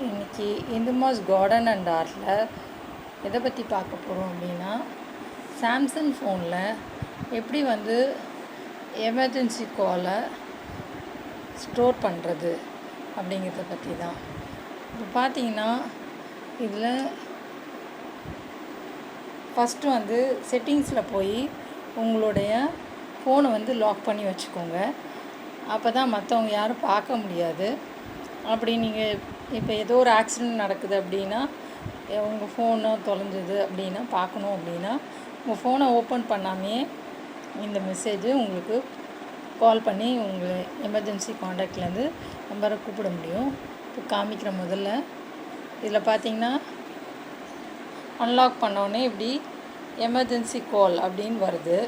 இன்றைக்கி இந்துமாஸ் garden and ஆர்ட்டில் எதை பற்றி பார்க்க போகிறோம் அப்படின்னா, சாம்சங் ஃபோனில் எப்படி எமர்ஜென்சி காலை ஸ்டோர் பண்ணுறது அப்படிங்கிறத பற்றி தான். இப்போ பார்த்தீங்கன்னா, இதில் ஃபஸ்ட்டு செட்டிங்ஸில் போய் உங்களுடைய ஃபோனை லாக் பண்ணி வச்சுக்கோங்க. அப்போ தான் மற்றவங்க யாரும் பார்க்க முடியாது. அப்படி நீங்கள் இப்போ ஏதோ ஒரு ஆக்சிடெண்ட் நடக்குது அப்படின்னா, உங்கள் ஃபோனை தொலைஞ்சது அப்படின்னா பார்க்கணும் அப்படின்னா, உங்கள் ஃபோனை ஓப்பன் பண்ணாமையே இந்த மெசேஜு உங்களுக்கு கால் பண்ணி உங்கள் எமர்ஜென்சி காண்டாக்ட்லேருந்து நம்பரை கூப்பிட முடியும். இப்போ காமிக்கிற முதல்ல இதில் பார்த்தீங்கன்னா, அன்லாக் பண்ணோடனே இப்படி எமர்ஜென்சி கால் அப்படின்னு வருது.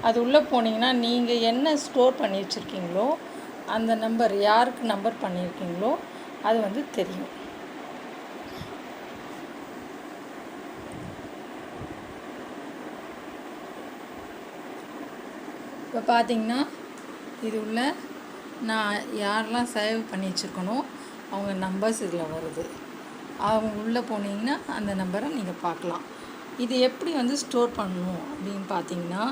அது உள்ளே போனீங்கன்னா, நீங்கள் என்ன ஸ்டோர் பண்ணி வச்சுருக்கீங்களோ அந்த நம்பர், யாருக்கு நம்பர் பண்ணியிருக்கீங்களோ அது தெரியும். இப்போ பார்த்தீங்கன்னா, இது உள்ள நான் யாரெல்லாம் சேவ் பண்ணி வச்சுருக்கனோ அவங்க நம்பர்ஸ் இதில் வருது. அவங்க உள்ளே போனீங்கன்னா அந்த நம்பரை நீங்கள் பார்க்கலாம். இது எப்படி ஸ்டோர் பண்ணணும் அப்படின்னு பார்த்தீங்கன்னா,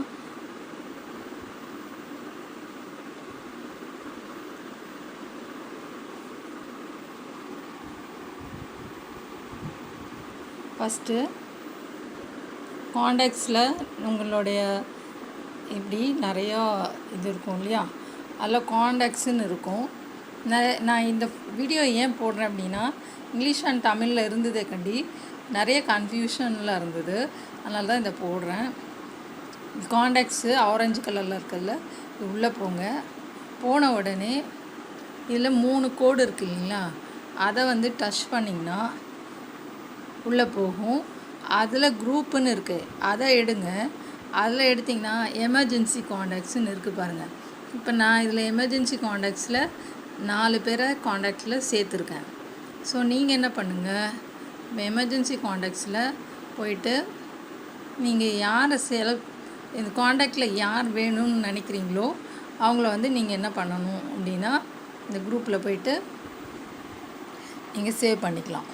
ஃபஸ்ட்டு காண்டாக்ட்ஸில் உங்களுடைய இப்படி நிறையா இது இருக்கும் இல்லையா, அதில் காண்டாக்ட்ஸுன்னு இருக்கும். நான் இந்த வீடியோ ஏன் போடுறேன் அப்படின்னா, இங்கிலீஷ் அண்ட் தமிழில் இருந்ததே கண்டி நிறைய கன்ஃபியூஷனில் இருந்தது. அதனால தான் இதை போடுறேன். காண்டாக்ட்ஸு ஆரஞ்சு கலரில் இருக்கிறதுல இது உள்ளே போங்க. போன உடனே இதில் 3 கோடு இருக்குது இல்லைங்களா, அதை டச் பண்ணிங்கன்னா உள்ளே போகும். அதில் குரூப்புன்னு இருக்குது, அதை எடுங்க. அதில் எடுத்திங்கன்னா எமர்ஜென்சி காண்டாக்ட்ஸுன்னு இருக்குது பாருங்கள். இப்போ நான் இதில் எமர்ஜென்சி காண்டாக்ட்ஸில் 4 பேரை காண்டாக்டில் சேர்த்துருக்கேன். ஸோ நீங்கள் என்ன பண்ணுங்கள், எமர்ஜென்சி காண்டாக்ட்ஸில் போயிட்டு நீங்கள் யாரை இந்த காண்டாக்டில் யார் வேணும்னு நினைக்கிறீங்களோ அவங்கள நீங்கள் என்ன பண்ணணும் அப்படின்னா, இந்த குரூப்பில் போயிட்டு நீங்கள் சேவ் பண்ணிக்கலாம்.